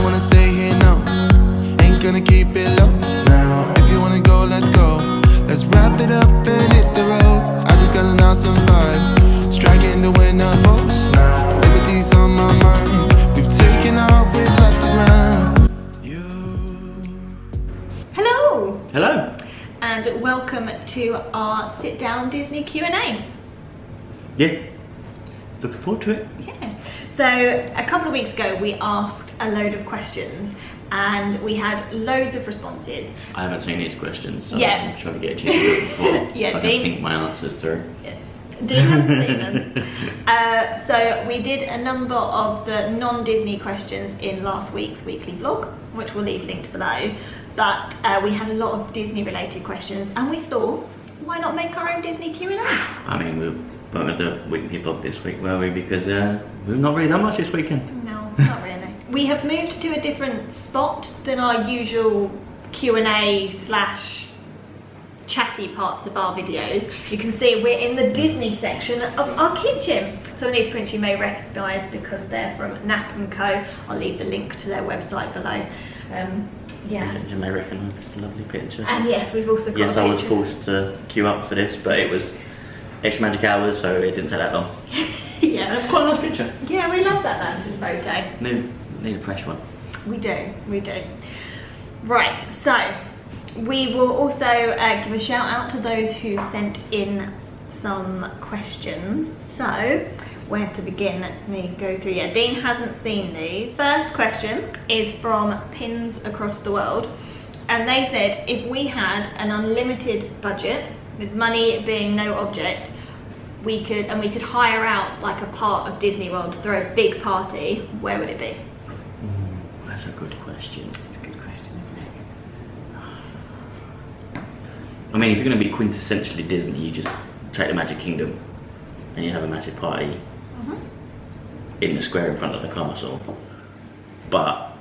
wanna stay here, no. Ain't gonna keep it low now. If you wanna go, let's go. Let's wrap it up and hit the road. I just got an awesome vibe, striking the winner post now. Liberty's on my mind. We've taken off, we've left the ground. Hello. Hello. And welcome to our sit-down Disney Q&A. Yeah. Looking forward to it. Yeah. So a couple of weeks ago we asked a load of questions and we had loads of responses. I haven't seen these questions, so Yeah. I'm trying to get a chance before Yeah, so I Dean- can think my answers through. Yeah. Dean hasn't seen them. So we did a number of the non-Disney questions in last week's weekly vlog, which we'll leave linked below. But we had a lot of Disney related questions and we thought, why not make our own Disney Q&A? I mean, we weren't going to do a weekly vlog this week, were we? Because we've not really done much this weekend. No, not really. We have moved to a different spot than our usual Q&A / chatty parts of our videos. You can see we're in the Disney section of our kitchen. Some of these prints you may recognise because they're from Nap & Co. I'll leave the link to their website below. Yeah. You may recognise this lovely picture. And yes, we've also got Yes, a I was picture. forced to queue up for this, but it was extra magic hours, so it didn't take that long. Yeah, That's quite a nice picture. yeah, we love that lantern photo. Need a fresh one. We do. Right, so we will also give a shout out to those who sent in some questions. So, where to begin? Let's me go through. Yeah, Dean hasn't seen these. First question is from Pins Across the World. And they said, if we had an unlimited budget, with money being no object, we could hire out like a part of Disney World to throw a big party, where would it be? That's a good question. It's a good question, isn't it? I mean, if you're going to be quintessentially Disney, you just take the Magic Kingdom and you have a massive party in the square in front of the castle. But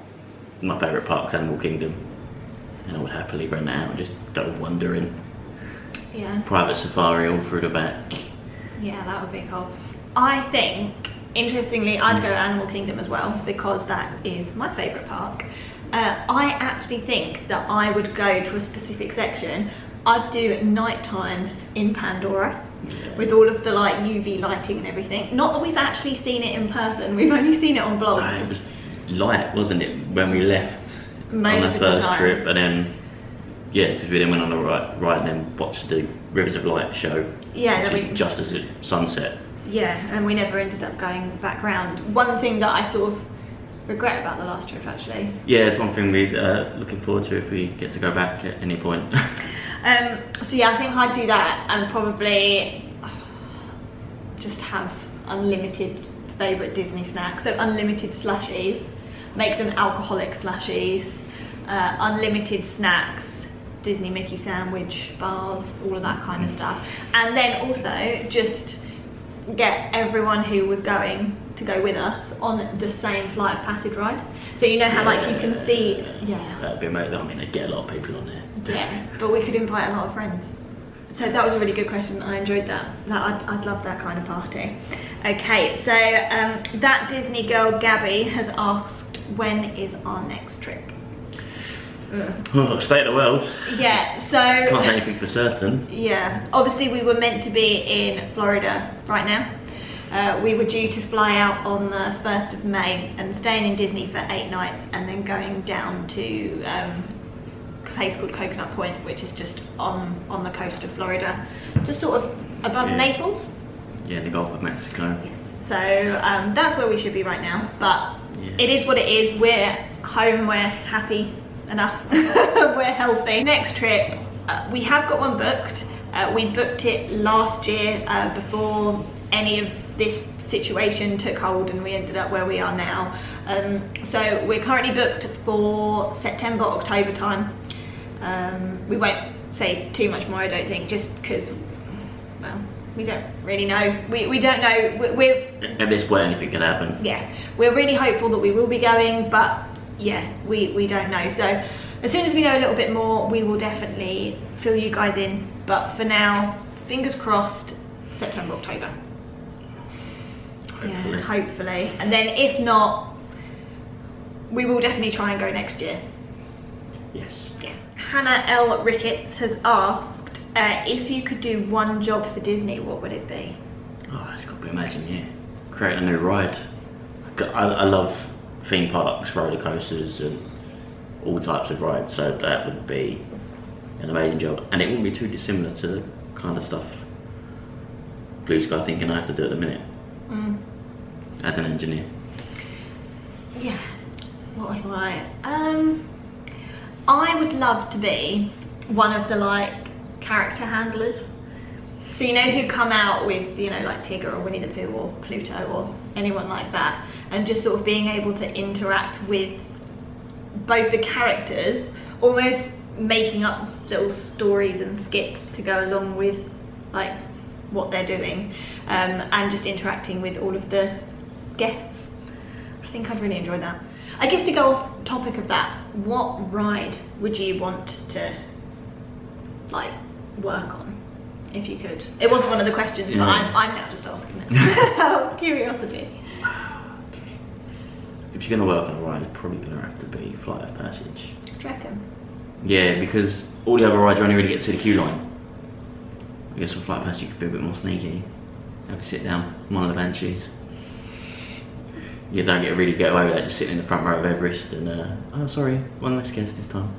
my favourite park's Animal Kingdom, and I would happily rent that out and just go wandering. Yeah. Private safari all through the back. Yeah, that would be cool. I think, interestingly, I'd go Animal Kingdom as well because that is my favourite park. I actually think that I would go to a specific section. I'd do nighttime in Pandora with all of the like UV lighting and everything. Not that we've actually seen it in person, we've only seen it on vlogs. It was light, wasn't it, when we left Most on of the the first time. trip, and then because we then went on a ride and then watched the Rivers of Light show, Yeah, which then is just as it sunset. Yeah, and we never ended up going back round. One thing that I sort of regret about the last trip actually. Yeah, it's one thing we're looking forward to if we get to go back at any point. So yeah, I think I'd do that and probably just have unlimited favourite Disney snacks. So unlimited slushies, make them alcoholic slushies, unlimited snacks, Disney Mickey sandwich bars, all of that kind of stuff. And then also just get everyone who was going to go with us on the same Flight of Passage ride. So you know how like you can see, yeah. That'd be amazing. I mean, they'd get a lot of people on there. Yeah, but we could invite a lot of friends. So that was a really good question. I enjoyed that. I'd love that kind of party. Okay, so that Disney girl Gabby has asked, when is our next trip? Oh, state of the world. Yeah, so Can't say anything for certain. yeah, obviously we were meant to be in Florida right now. We were due to fly out on the 1st of May and staying in Disney for 8 nights and then going down to a place called Coconut Point, which is just on the coast of Florida, just sort of above Naples. Yeah, in the Gulf of Mexico. Yes. So that's where we should be right now, but Yeah. it is what it is. We're home, we're happy enough, we're healthy. Next trip, we have got one booked. We booked it last year before any of this situation took hold and we ended up where we are now. So we're currently booked for September, October time. We won't say too much more, I don't think, just because, well, we don't really know. We don't know. We're At this point, anything can happen. yeah, we're really hopeful that we will be going, but yeah, we don't know. So as soon as we know a little bit more, we will definitely fill you guys in. But for now, fingers crossed, September, October. Hopefully. Yeah, hopefully. And then if not, we will definitely try and go next year. Yes. Yes. Hannah L. Ricketts has asked if you could do one job for Disney, what would it be? Oh, it's got to be Imagineer. Create a new ride. I love theme parks, roller coasters, and all types of rides. So that would be an amazing job, and it wouldn't be too dissimilar to the kind of stuff Blue Sky thinking I have to do at the minute as an engineer. Yeah. What would I would love to be one of the like character handlers. So you know who come out with, you know, like Tigger or Winnie the Pooh or Pluto or anyone like that, and just sort of being able to interact with both the characters, almost making up little stories and skits to go along with like what they're doing, and just interacting with all of the guests. I think I'd really enjoy that. I guess to go off topic of that, what ride would you want to like work on if you could? It wasn't one of the questions, but I'm now just asking it. Out of curiosity. If you're going to work on a ride, it's probably going to have to be Flight of Passage. Do you reckon? Yeah, because all the other rides you only really get to see the queue line. I guess with Flight of Passage you could be a bit more sneaky. Have a sit down on one of the benches. You don't really get away with that, just sitting in the front row of Everest and, oh sorry, one less guest this time.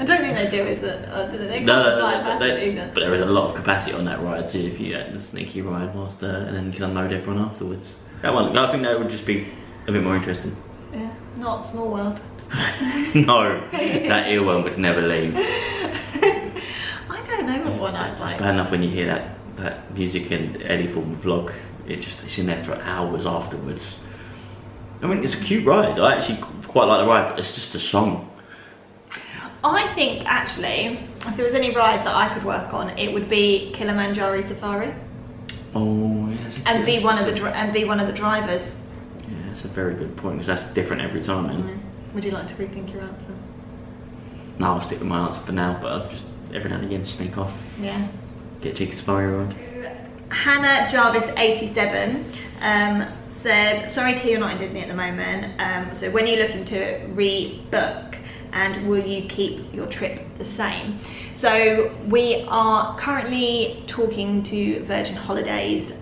I don't think they do, is it? They No, either. but there is a lot of capacity on that ride, so if you had the sneaky ride whilst, and then you can unload everyone afterwards. That one, I think that would just be a bit more interesting. Yeah, not Small World. No, that earworm would never leave. I don't know what one I'd like. It's bad enough when you hear that music and Eddie Form vlog, it's in there for hours afterwards. I mean, it's a cute ride. I actually quite like the ride, but it's just a song. I think actually, if there was any ride that I could work on, it would be Kilimanjaro Safari. Oh, yeah. And be one of the drivers. Yeah, that's a very good point, because that's different every time. Then. Would you like to rethink your answer? No, I'll stick with my answer for now, but I'll just every now and again sneak off. Yeah. Get a cheeky safari ride. Hannah Jarvis 87 said, sorry to hear you're not in Disney at the moment. So when are you looking to rebook, and will you keep your trip the same? So we are currently talking to Virgin Holidays.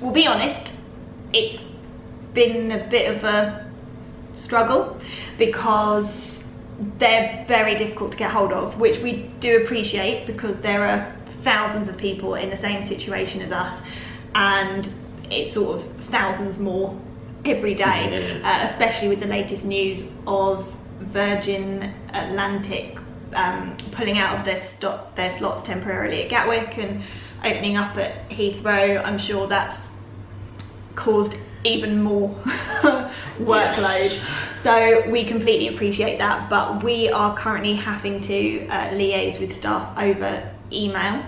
We'll be honest, it's been a bit of a struggle because they're very difficult to get hold of, which we do appreciate because there are thousands of people in the same situation as us, and it's sort of thousands more every day, especially with the latest news of Virgin Atlantic pulling out of their slots temporarily at Gatwick and opening up at Heathrow. I'm sure that's caused even more workload. Yes. So we completely appreciate that, but we are currently having to liaise with staff over email.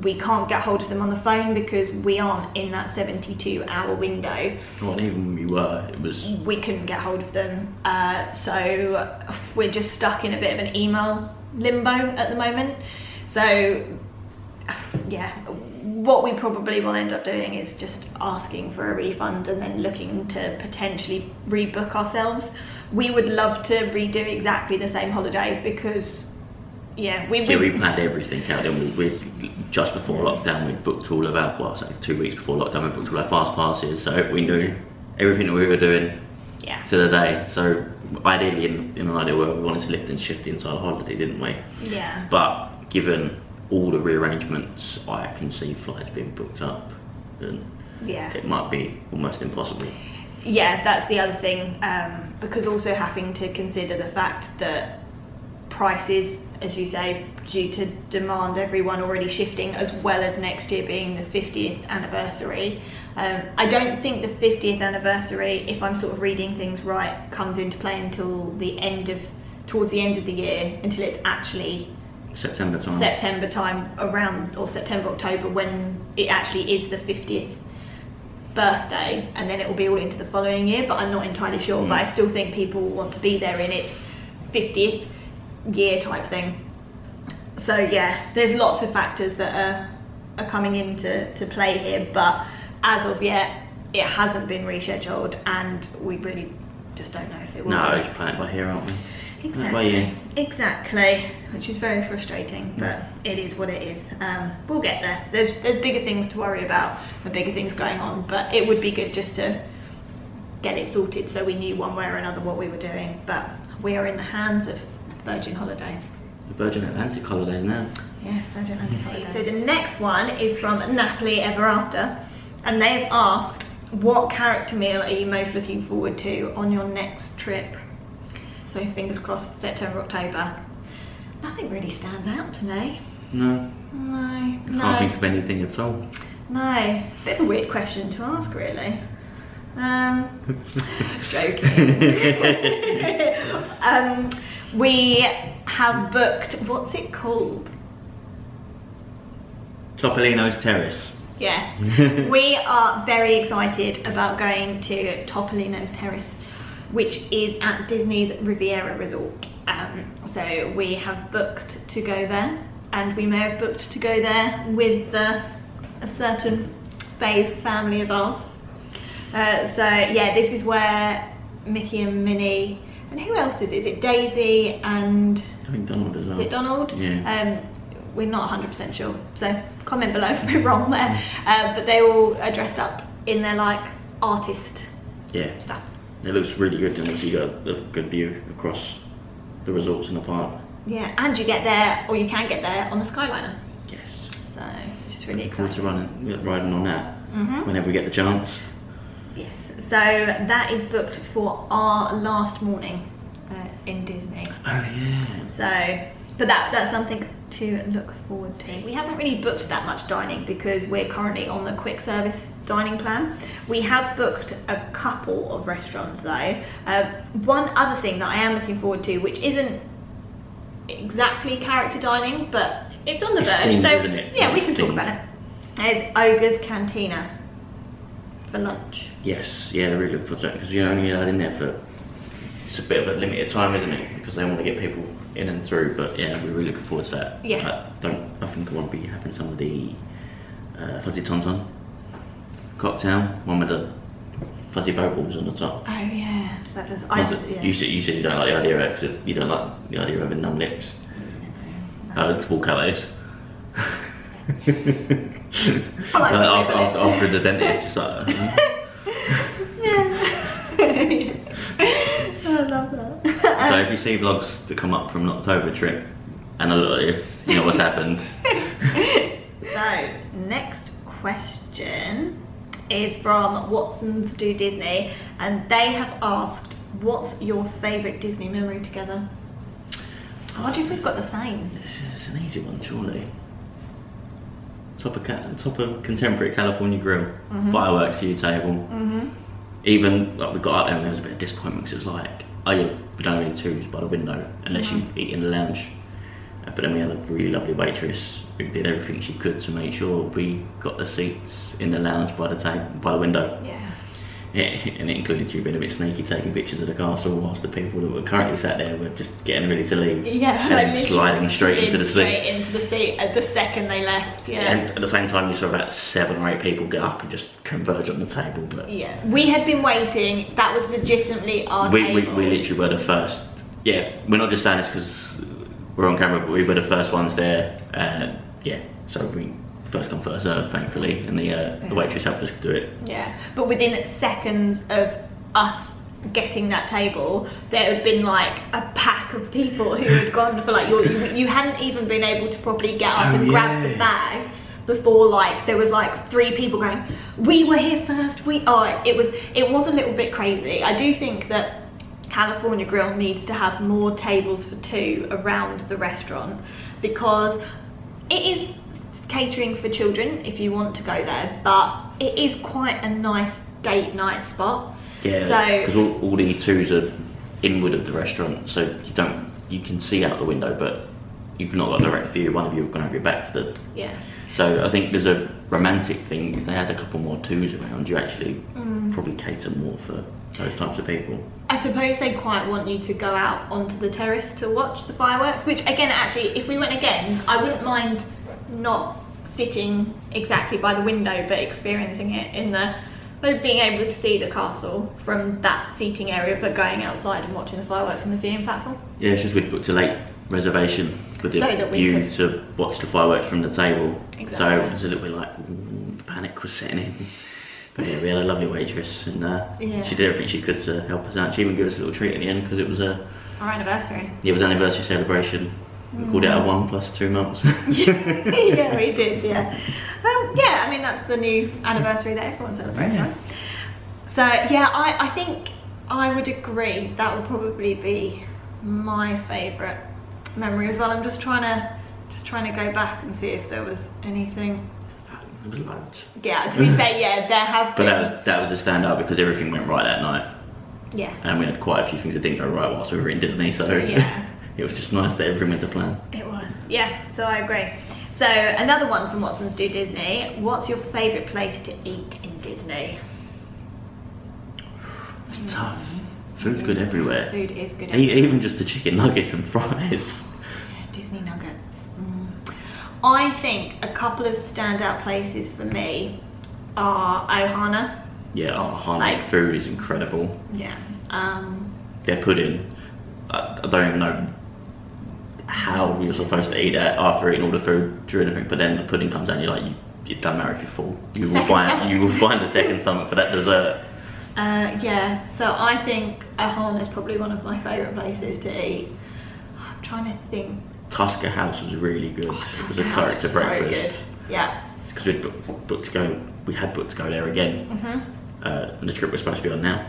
We can't get hold of them on the phone because we aren't in that 72-hour window. Well, even when we were, we couldn't get hold of them. So we're just stuck in a bit of an email limbo at the moment. So yeah, what we probably will end up doing is just asking for a refund and then looking to potentially rebook ourselves. We would love to redo exactly the same holiday because we planned everything out. Then we just before lockdown we booked all of our 2 weeks before lockdown we booked all our fast passes, so we knew everything that we were doing to the day. So ideally in an ideal world we wanted to lift and shift the entire holiday, didn't we? Yeah. But given all the rearrangements, I can see flights being booked up and it might be almost impossible. Yeah, that's the other thing, because also having to consider the fact that prices, as you say, due to demand, everyone already shifting, as well as next year being the 50th anniversary. I don't think the 50th anniversary, if I'm sort of reading things right, comes into play until towards the end of the year, until it's actually September time around, or September, October, when it actually is the 50th birthday, and then it will be all into the following year, but I'm not entirely sure. But I still think people want to be there in its 50th year type thing. So yeah, there's lots of factors that are coming into play here, but as of yet it hasn't been rescheduled, and we really just don't know if it will. No, it's playing it by ear, aren't we? Exactly. By ear. Exactly, which is very frustrating, but it is what it is. We'll get there. There's bigger things to worry about and bigger things going on, but it would be good just to get it sorted so we knew one way or another what we were doing. But we are in the hands of Virgin Holidays. The Virgin Atlantic holidays now. Yes, Virgin Atlantic Holidays. So the next one is from Napoli Ever After, and they've asked, what character meal are you most looking forward to on your next trip? So fingers crossed, September, October. Nothing really stands out to me. No. No. Can't think of anything at all. No. Bit of a weird question to ask, really. Joking. We have booked, what's it called? Topolino's Terrace. Yeah. We are very excited about going to Topolino's Terrace, which is at Disney's Riviera Resort. So we have booked to go there, and we may have booked to go there with a certain fave family of ours. So yeah, this is where Mickey and Minnie, and who else is it? Is it Daisy and... I think Donald as well. Is it Donald? Yeah. We're not 100% sure, so comment below if we're wrong there. But they all are dressed up in their like artist stuff. It looks really good, and also you got a good view across the resorts in the park. Yeah, and you get there, or you can get there on the Skyliner. Yes. So it's just really Forward exciting. to riding on that whenever we get the chance. Yes, so that is booked for our last morning in Disney. Oh yeah. So, but that's something to look forward to. We haven't really booked that much dining because we're currently on the quick service dining plan. We have booked a couple of restaurants though. One other thing that I am looking forward to, which isn't exactly character dining, but it's on the verge. Themed, so isn't it? yeah, we It's can talk themed. about it. It's Ogres Cantina for lunch. Yes, yeah, they're really looking forward to it because you're only allowed in there for, it's a bit of a limited time, isn't it? Because they want to get people in and through, but yeah, we're really looking forward to that. Yeah. I think I want to be having some of the fuzzy tonton cocktail, one with the fuzzy bubbles on the top. Oh yeah, that does. You said you don't like the idea of it, you don't like the idea of having numb lips. Let's walk out of this. I like after the dentist, just like. I love that. So if you see vlogs that come up from an October trip and a lot of this, you know what's happened. So next question is from Watsons Do Disney, and they have asked, what's your favourite Disney memory together? I wonder if we've got the same. It's an easy one, surely. Top of contemporary California grill, fireworks view table. Even like we got up there and there was a bit of disappointment because it was like, oh yeah, we don't have any twos by the window unless you eat in the lounge. But then we had a really lovely waitress who did everything she could to make sure we got the seats in the lounge by the window. Yeah. And it included you being a bit sneaky, taking pictures of the castle whilst the people that were currently sat there were just getting ready to leave. Yeah, and like sliding straight into the Straight into the seat at the second they left. Yeah. And at the same time, you saw about 7 or 8 people get up and just converge on the table. But yeah, we had been waiting. That was legitimately our table. We literally were the first. Yeah, we're not just saying this because we're on camera, but we were the first ones there. Yeah, so we first come first serve, thankfully, and the waitress helped us do it. Yeah, but within seconds of us getting that table, there had been like a pack of people who had gone for like you hadn't even been able to properly get up and grab the bag before like there was like 3 people going, we were here first. It was a little bit crazy. I do think that California Grill needs to have more tables for 2 around the restaurant because it is catering for children if you want to go there, but it is quite a nice date night spot. Yeah, so because all the 2s are inward of the restaurant, so you can see out the window, but you've not got a direct view. One of you are going to have your back to the. Yeah. So I think there's a romantic thing. If they had a couple more 2s around, you actually probably cater more for those types of people. I suppose they quite want you to go out onto the terrace to watch the fireworks, which again, actually, if we went again, I wouldn't mind not sitting exactly by the window, but experiencing it in the But being able to see the castle from that seating area, but going outside and watching the fireworks on the viewing platform. Yeah, it's just we'd booked a late reservation with the So that we view could- to watch the fireworks from the table. Exactly. So it was a little bit like, ooh, the panic was setting in. But yeah, we had a lovely waitress, and Yeah. she did everything she could to help us out. She even gave us a little treat at the end because it was Our anniversary. it was anniversary celebration. We called it a 1 + 2 months. Yeah, we did, yeah. Yeah, I mean, that's the new anniversary that everyone celebrates, Yeah. right? So, yeah, I think I would agree. That would probably be my favourite memory as well. I'm just trying to go back and see if there was anything. There was loads. Yeah, to be fair, yeah, there have But been. that was a standout because everything went right that night. Yeah. And we had quite a few things that didn't go right whilst we were in Disney, so Yeah. it was just nice that everything went to plan. It was, yeah, so I agree. So another one from Watson's Do Disney. What's your favourite place to eat in Disney? It's tough. Food's good everywhere. Food is good everywhere. Even just the chicken nuggets and fries. Yeah, Disney nuggets. I think a couple of standout places for me are Ohana. Yeah, Hana's Like- food is incredible. Yeah. Their pudding, I don't even know how you're supposed to eat it after eating all the food during the thing, but then the pudding comes out and you're like, it doesn't matter if you're full. You will find the second stomach for that dessert. Yeah, so I think Ohana is probably one of my favourite places to eat. I'm trying to think. Tusker House was really good. It was a Tusker House character is so breakfast. good. Yeah. Because we had booked to go there again. And the trip was supposed to be on now.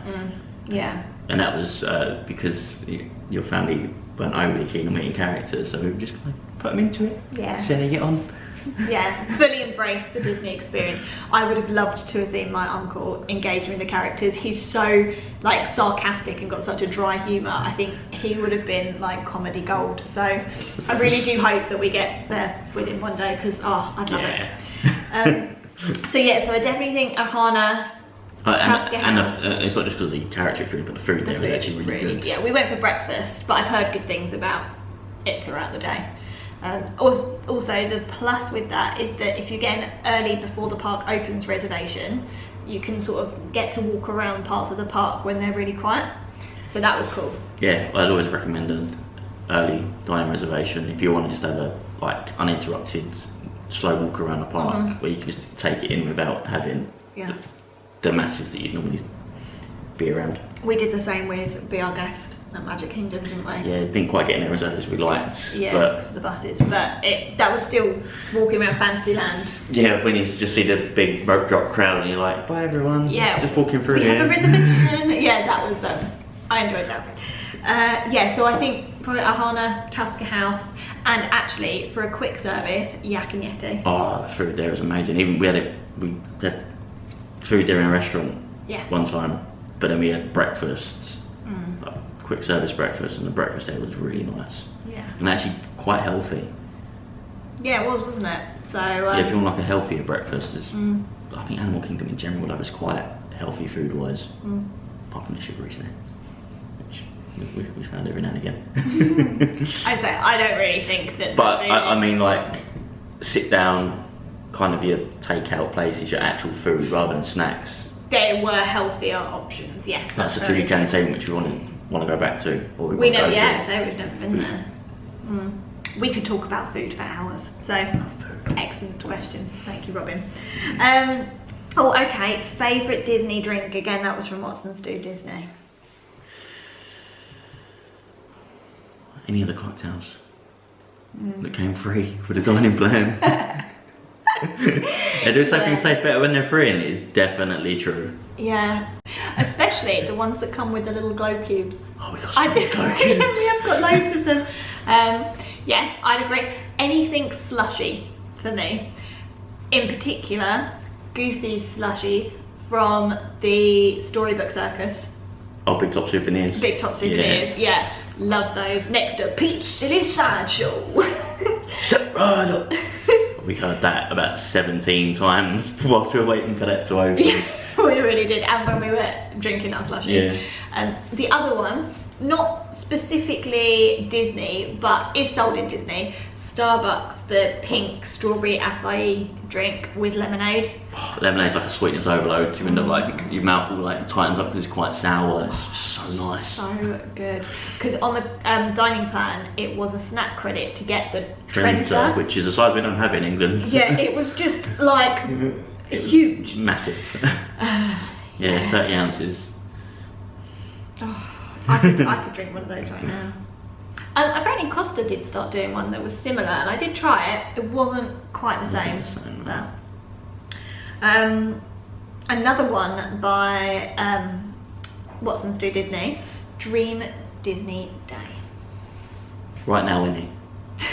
Yeah. And that was because your family weren't overly keen on meeting characters, so we were just kind of put them into it, Yeah. selling it on. Yeah, fully embrace the Disney experience. I would have loved to have seen my uncle engage with the characters. He's so like sarcastic and got such a dry humour. I think he would have been like comedy gold. So I really do hope that we get there with him one day because I'd love it. So yeah, so I definitely think Ohana. And it's not just because of the character experience, but the food there was actually really good. Yeah, we went for breakfast, but I've heard good things about it throughout the day. Also, the plus with that is that if you get an early before the park opens reservation, you can sort of get to walk around parts of the park when they're really quiet. So that was cool. Yeah, I'd always recommend an early dining reservation if you want to just have a like uninterrupted slow walk around the park where you can just take it in without having the masses that you'd normally be around. We did the same with Be Our Guest at Magic Kingdom, didn't we? Yeah, didn't quite get in there as we liked. Yeah, but because of the buses, but that was still walking around Fantasyland. yeah, when you just see the big rope drop crowd and you're like, bye everyone, Yeah, just walking through we here. have a reservation. Yeah, that was I enjoyed that. Yeah, so I think probably Ohana, Tusker House, and actually for a quick service, Yak and Yeti. Oh, the food there was amazing. Even we had food there in a restaurant one time, but then we had breakfast, like quick service breakfast, and the breakfast there was really nice. Yeah. And actually quite healthy. Yeah, it was, wasn't it? So Yeah, if you want like a healthier breakfast, I think Animal Kingdom in general though is quite healthy food wise, apart from the sugary snacks, which we found every now and again. I say I don't really think that. But I mean, like sit down, kind of your takeout places, your actual food rather than snacks. There were healthier options. Yes. That's the very food canteen which we want to go back to, or We wanna know, go yeah. to. So we've never been there. We could talk about food for hours. So excellent question. Thank you, Robin. Oh, okay. Favorite Disney drink? Again, that was from Watson's Do Disney. Any of the cocktails that came free with the dining plan. They do say things taste better when they're free, and it is definitely true. Yeah, especially the ones that come with the little glow cubes. Oh, we got so many glow cubes. We have got loads of them. Yes, I'd agree. Anything slushy for me. In particular, Goofy's slushies from the Storybook Circus. Oh, Big Top Souvenirs. Big Top Souvenirs, yeah. Love those. Next to Pete's Silly Sideshow. Step right up. We heard that about 17 times whilst we were waiting for that to open. Yeah, we really did, and when we were drinking our slushie. Yeah. The other one, not specifically Disney, but is sold in Disney, Starbucks, the pink strawberry acai drink with lemonade. Oh, lemonade's like a sweetness overload. You end up like your mouth all like tightens up because it's quite sour. It's just so nice. So good. Because on the dining plan, it was a snack credit to get the Trenta, which is a size we don't have in England. Yeah, it was just like huge. Massive. Yeah, 30 ounces. Oh, I could drink one of those right now. Apparently Costa did start doing one that was similar, and I did try it. It wasn't quite the same. No. Another one by Watson's Do Disney, Dream Disney Day. Right now,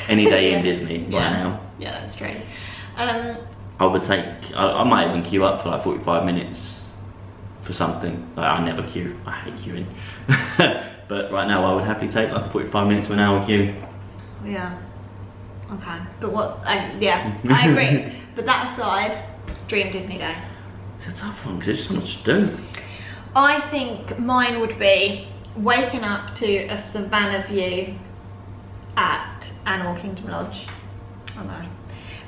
any day in Disney, right now. Yeah, that's true. I would take, I might even queue up for like 45 minutes for something. Like, I never queue, I hate queuing. But right now I would happily take like 45 minutes to an hour queue. Yeah. Okay. But what? Yeah, I agree. But that aside, Dream Disney Day. It's a tough one because there's just so much to do. I think mine would be waking up to a savannah view at Animal Kingdom Lodge. I know.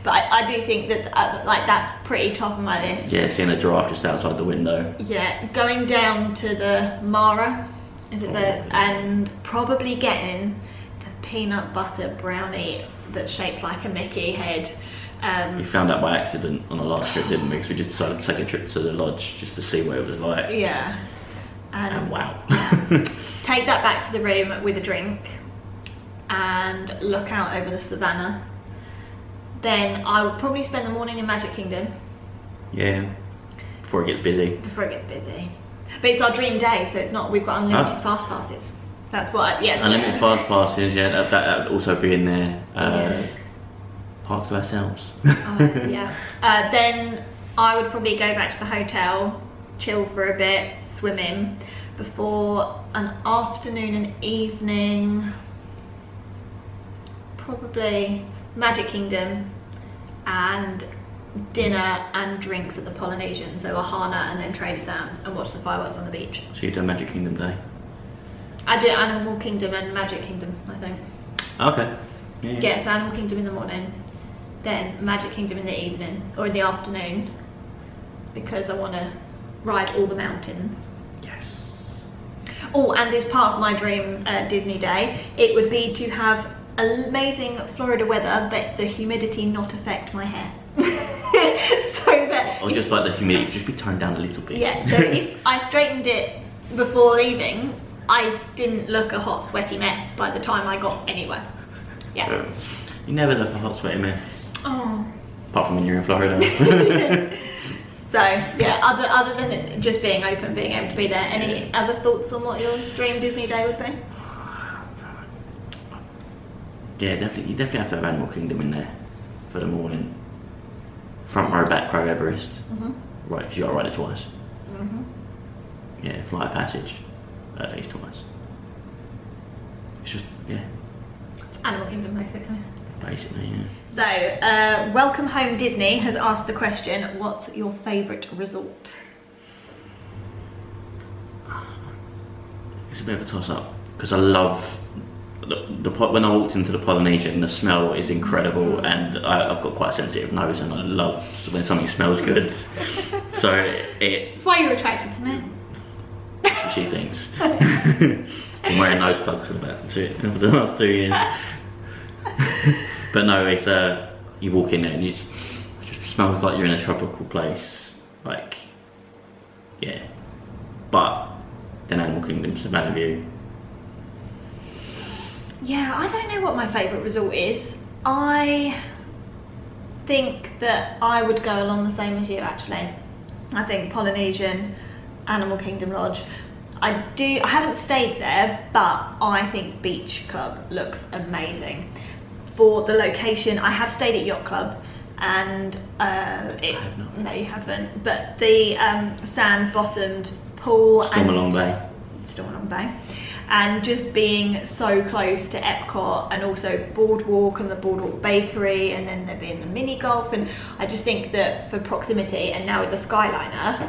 But I do think that like that's pretty top of my list. Yeah, seeing a giraffe just outside the window. Yeah, going down to the Mara. Is it and probably getting the peanut butter brownie that's shaped like a Mickey head. We found out by accident on a last trip, didn't we? Because we just decided to take a trip to the lodge just to see what it was like. Yeah. And wow. Yeah. Take that back to the room with a drink and look out over the savannah. Then I would probably spend the morning in Magic Kingdom. Yeah. Before it gets busy. Before it gets busy. But it's our dream day, so it's not, we've got unlimited fast passes. That's what, yes. Unlimited fast passes, yeah, that would also be in there. Park to ourselves. Yeah. Then I would probably go back to the hotel, chill for a bit, swim in, before an afternoon and evening, probably Magic Kingdom and dinner and drinks at the Polynesian, so Ahana and then Trader Sam's, and watch the fireworks on the beach. So you do Magic Kingdom Day? I do Animal Kingdom and Magic Kingdom, I think. Okay. Yeah, so Animal Kingdom in the morning, then Magic Kingdom in the evening, or in the afternoon, because I want to ride all the mountains. Yes. Oh, and as part of my dream Disney day, it would be to have amazing Florida weather, but the humidity not affect my hair. So that or just like the humidity just be toned down a little bit. Yeah, so if I straightened it before leaving, I didn't look a hot sweaty mess by the time I got anywhere. Yeah. You never look a hot sweaty mess. Oh. Apart from when you're in Florida. So yeah, other than it just being open, being able to be there, any other thoughts on what your dream Disney day would be? Yeah, definitely. You definitely have to have Animal Kingdom in there for the morning. Front row, back row, Everest. Right, because you got to ride it twice. Yeah, Flight of Passage at least twice. It's just, yeah. Animal Kingdom, basically. Basically, yeah. So, Welcome Home Disney has asked the question, what's your favourite resort? It's a bit of a toss-up because I love when I walked into the Polynesian, the smell is incredible, and I've got quite a sensitive nose, and I love when something smells good. So That's why you're attracted to me. She thinks. Been wearing nose plugs for the last 2 years. But no, it's you walk in there and it just smells like you're in a tropical place. Like, yeah. But then Animal Kingdom, Savannah View. Yeah, I don't know what my favourite resort is. I think that I would go along the same as you, actually. I think Polynesian, Animal Kingdom Lodge. I haven't stayed there, but I think Beach Club looks amazing. For the location, I have stayed at Yacht Club, and no, you haven't. But the sand-bottomed pool Stormalong Bay. Stormalong Bay, and just being so close to Epcot, and also Boardwalk and the Boardwalk Bakery, and then there being the mini golf, and I just think that for proximity, and now with the Skyliner,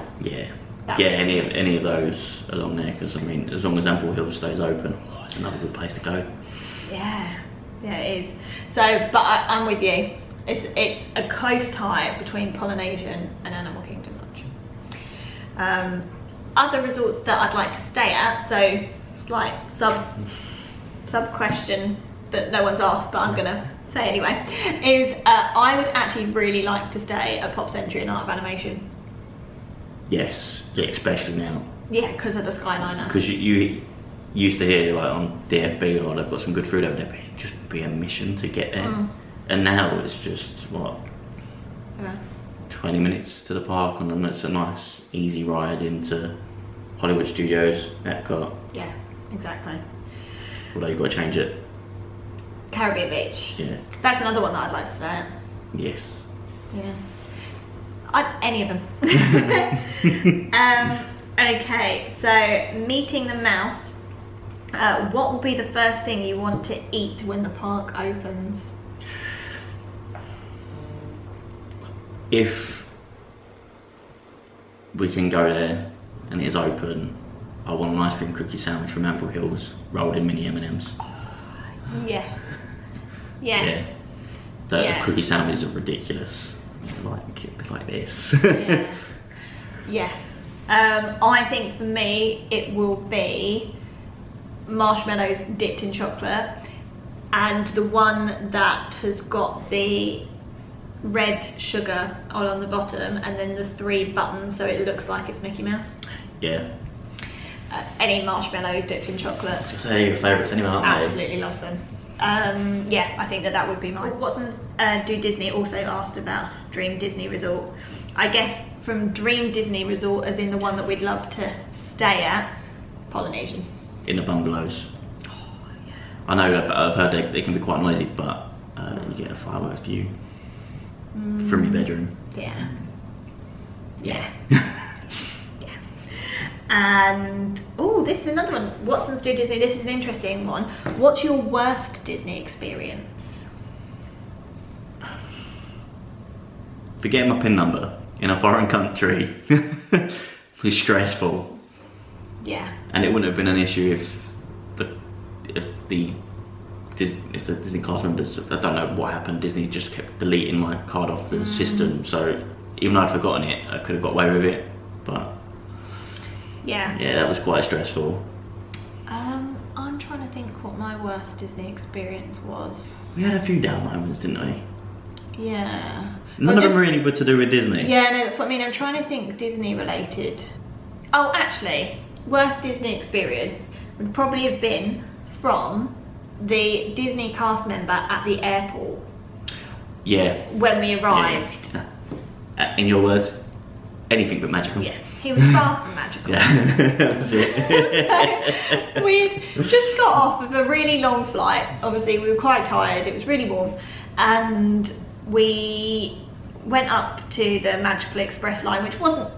any of those along there, because I mean, as long as Ample Hill stays open, it's another good place to go. Yeah. Yeah, it is. So, but I'm with you. It's a close tie between Polynesian and Animal Kingdom Lodge. Other resorts that I'd like to stay at, so it's like sub question that no one's asked, but I'm gonna say anyway, is I would actually really like to stay at Pop Century and Art of Animation. Yes, yeah, especially now. Yeah, because of the Skyliner. Because you used to hear like on DFB, or they've got some good food over there, but it'd just be a mission to get there. And now it's just what, 20 minutes to the park, and then it's a nice easy ride into Hollywood Studios, Epcot. Yeah, exactly. Although you've got to change it. Caribbean Beach. Yeah. That's another one that I'd like to stay at. Yes. Yeah. Any of them. Okay, so meeting the mouse. What will be the first thing you want to eat when the park opens? If we can go there and it is open, I want an ice cream cookie sandwich from Ample Hills, rolled in mini M&Ms. Yes. Yes. Yeah. The cookie sandwiches are ridiculous. Like this. Yeah. Yes. I think for me it will be marshmallows dipped in chocolate, and the one that has got the red sugar all on the bottom and then the 3 buttons so it looks like it's Mickey Mouse. Yeah. Any marshmallow dipped in chocolate. Just say your favourites anyway, aren't they? Absolutely love them. Yeah, I think that would be mine. Watson's Do Disney also asked about Dream Disney Resort. I guess from Dream Disney Resort, as in the one that we'd love to stay at, Polynesian. In the bungalows. Oh, yeah. I know, I've heard they can be quite noisy, but you get a fireworks view from your bedroom. Yeah. Yeah. Yeah. And, oh, this is another one. Watson's Do Disney. This is an interesting one. What's your worst Disney experience? Forgetting my PIN number in a foreign country was stressful. Yeah. And it wouldn't have been an issue if the Disney cast members, I don't know what happened, Disney just kept deleting my card off the system, so even though I'd forgotten it, I could have got away with it, but yeah, that was quite stressful. I'm trying to think what my worst Disney experience was. We had a few down moments, didn't we? Yeah. None of them really were to do with Disney. Yeah, no, that's what I mean. I'm trying to think Disney related. Oh, actually, worst Disney experience would probably have been from the Disney cast member at the airport. Yeah. When we arrived. Yeah. In your words, anything but magical. Yeah, he was far from magical. Yeah, that's it. So, we'd just got off of a really long flight. Obviously, we were quite tired. It was really warm. And we went up to the Magical Express line, which wasn't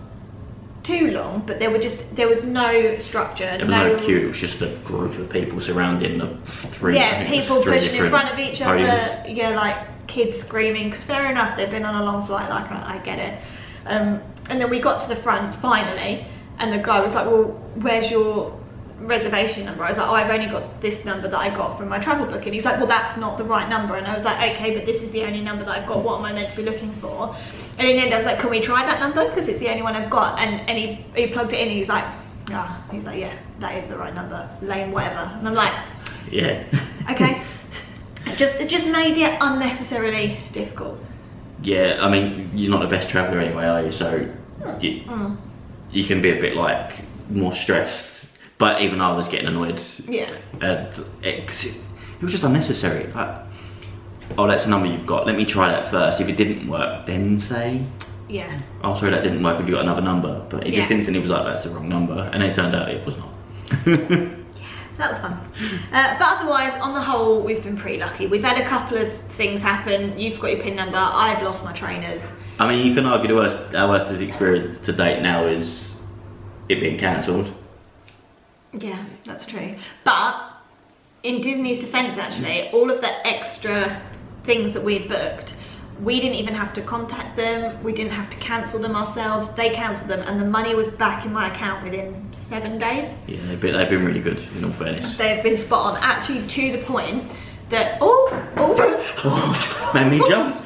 too long, but there was no structure. There was no queue, it was just a group of people surrounding the three. Yeah, people pushing in front of each other. podiums. Yeah, like kids screaming, because fair enough, they've been on a long flight, like I get it. And then we got to the front finally, and the guy was like, well, where's your reservation number? I was like, oh, I've only got this number that I got from my travel booking. He's like, well, that's not the right number. And I was like, okay, but this is the only number that I've got. What am I meant to be looking for? And in the end, I was like, can we try that number? Because it's the only one I've got. And he plugged it in, and he was like, he's like, yeah, that is the right number. Lame, whatever. And I'm like, yeah. Okay. It just made it unnecessarily difficult. Yeah, I mean, you're not the best traveller anyway, are you? So you can be a bit like more stressed. But even I was getting annoyed. Yeah. And it was just unnecessary. Like, oh, that's a number you've got. Let me try that first. If it didn't work, then say, yeah, oh, sorry, that didn't work. Have you got another number? But it just instantly was like, that's the wrong number. And it turned out it was not. So that was fun. But otherwise, on the whole, we've been pretty lucky. We've had a couple of things happen. You've got your PIN number. I've lost my trainers. I mean, you can argue our worst experience to date now is it being cancelled. Yeah, that's true. But in Disney's defence, actually, all of the extra things that we'd booked, we didn't even have to contact them. We didn't have to cancel them ourselves. They cancelled them, and the money was back in my account within 7 days. Yeah, they've been really good, in all fairness. They've been spot on, actually, to the point that Made me jump.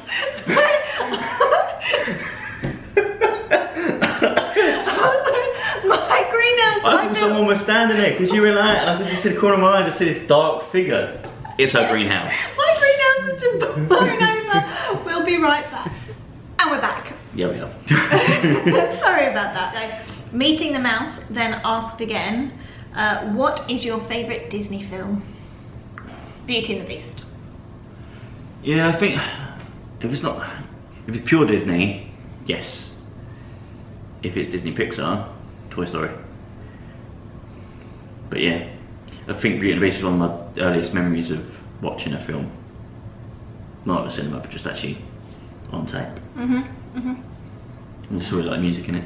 My greenhouse. I thought someone was standing there because you were like, I could see the corner of my eye, I just see this dark figure. It's her greenhouse. My greenhouse is just blown over. We'll be right back. And we're back. Yeah, we are. Sorry about that. So, meeting the mouse, then asked again, what is your favourite Disney film? Beauty and the Beast. Yeah, I think if it's pure Disney, yes. If it's Disney Pixar, Toy Story. But yeah, I think Beauty and the Beast is one of my earliest memories of watching a film. Not at the cinema, but just actually on tape. I just really like music in it.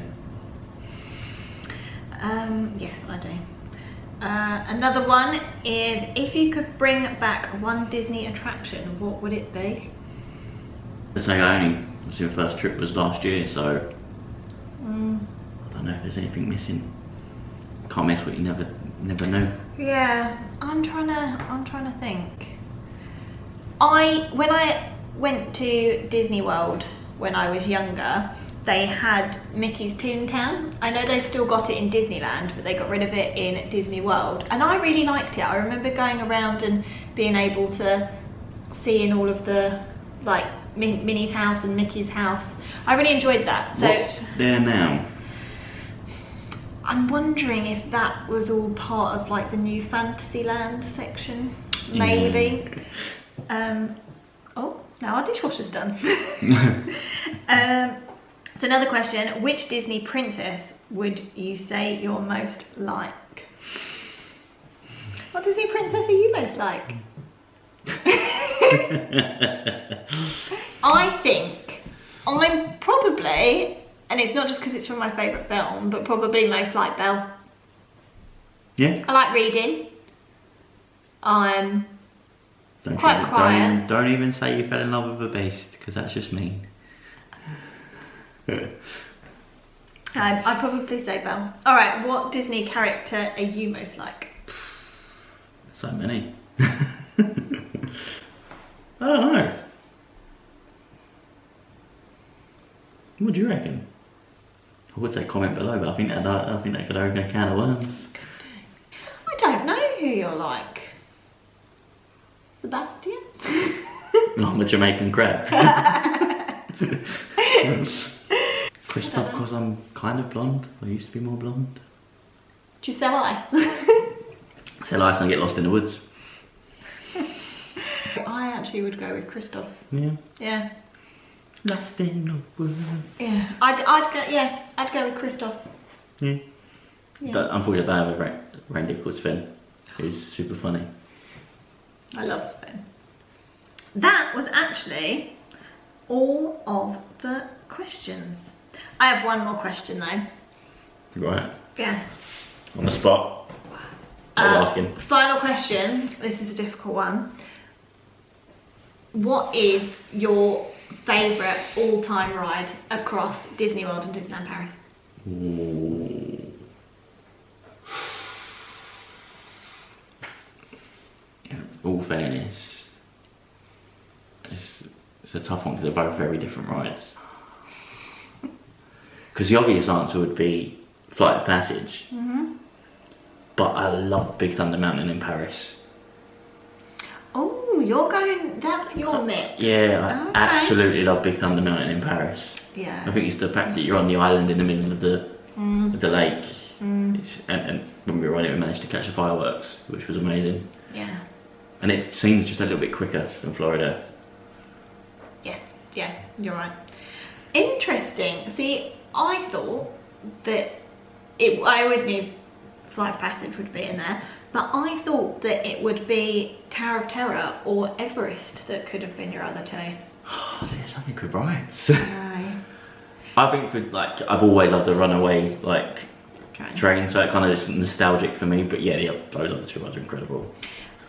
Yes, I do. Another one is, if you could bring back one Disney attraction, what would it be? I say obviously the first trip was last year, so I don't know if there's anything missing. Can't miss what you never know. Yeah, I'm trying to think. When I went to Disney World when I was younger, they had Mickey's Toontown. I know they've still got it in Disneyland, but they got rid of it in Disney World, and I really liked it. I remember going around and being able to see in all of the, like, Minnie's house and Mickey's house. I really enjoyed that. So what's there now? I'm wondering if that was all part of like the new Fantasyland section, maybe. Oh, now our dishwasher's done. So another question, which Disney princess would you say you're most like? What Disney princess are you most like? I think I'm probably, and it's not just because it's from my favourite film, but probably most like Belle. Yeah. I like reading. I'm quite quiet. Don't even say you fell in love with a beast, because that's just mean. I'd probably say Belle. Alright, what Disney character are you most like? So many. I don't know. What do you reckon? I would say comment below, but I think that could open a can of worms. I don't know who you're like. Sebastian? I'm a Jamaican crab. Christoph, because I'm kind of blonde. I used to be more blonde. Do you sell ice? Sell ice and get lost in the woods. I actually would go with Christoph. Yeah. Yeah. Lost in the woods. Yeah. I'd go with Christoph. Yeah. Yeah. Unfortunately, I have a reindeer called Sven, who's super funny. I love Sven. That was actually all of the questions. I have one more question though. Right. Yeah. On the spot. I'm asking. Final question. This is a difficult one. What is your favourite all-time ride across Disney World and Disneyland Paris? Ooh. In all fairness, it's a tough one because they're both very different rides. Because the obvious answer would be Flight of Passage. But I love Big Thunder Mountain in Paris. Oh, you're going, that's your mix. Yeah, I absolutely love Big Thunder Mountain in Paris. Yeah. I think it's the fact that you're on the island in the middle of the lake. And when we were on it, we managed to catch the fireworks, which was amazing. Yeah. And it seems just a little bit quicker than Florida. Yes, yeah, you're right. Interesting. See, I thought that I always knew Flight of Passage would be in there, but I thought that it would be Tower of Terror or Everest that could have been your other two. There's some good rides. No. I think I've always loved the runaway train, so it kind of is nostalgic for me. But yeah, those other two rides are incredible.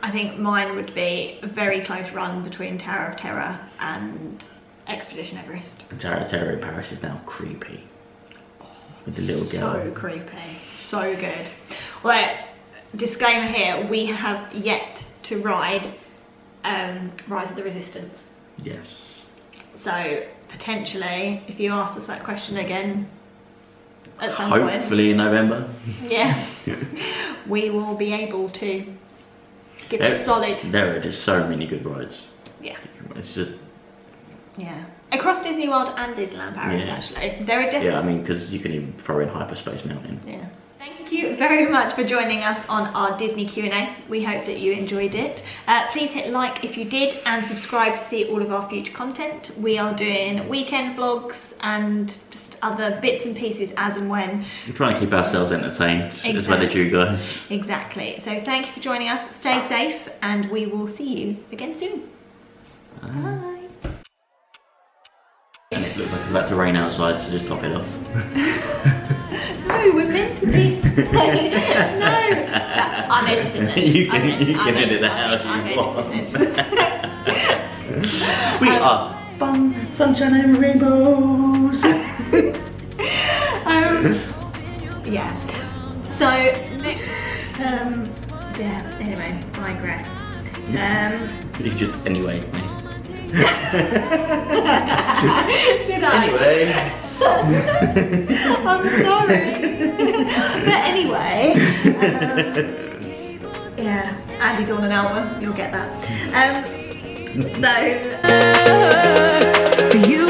I think mine would be a very close run between Tower of Terror and Expedition Everest. And Tower of Terror in Paris is now creepy. With the little girl. So creepy. So good. Well, disclaimer here, we have yet to ride Rise of the Resistance. Yes. So potentially, if you asked us that question again at some point, hopefully in November. yeah, we will be able to give a solid. There are just so many good rides. Yeah. It's just. Yeah. Across Disney World and Disneyland Paris, actually, there are different. Yeah, I mean, because you can even throw in Hyperspace Mountain. Yeah. Thank you very much for joining us on our Disney Q&A. We hope that you enjoyed it. Please hit like if you did and subscribe to see all of our future content. We are doing weekend vlogs and just other bits and pieces as and when. We're trying to keep ourselves entertained as well as you guys. Exactly. So thank you for joining us. Stay safe and we will see you again soon. Bye. And it looks like it's about to rain outside, so just top it off. No, we're meant to be. No, I'm editing this. You can edit that out if you want. We are fun, sunshine and rainbows. Yeah. So next, yeah. Anyway, digress. You just anyway. Did I? Anyway. I'm sorry. But anyway, yeah, Andy, Dawn and Alma, you'll get that. So, For you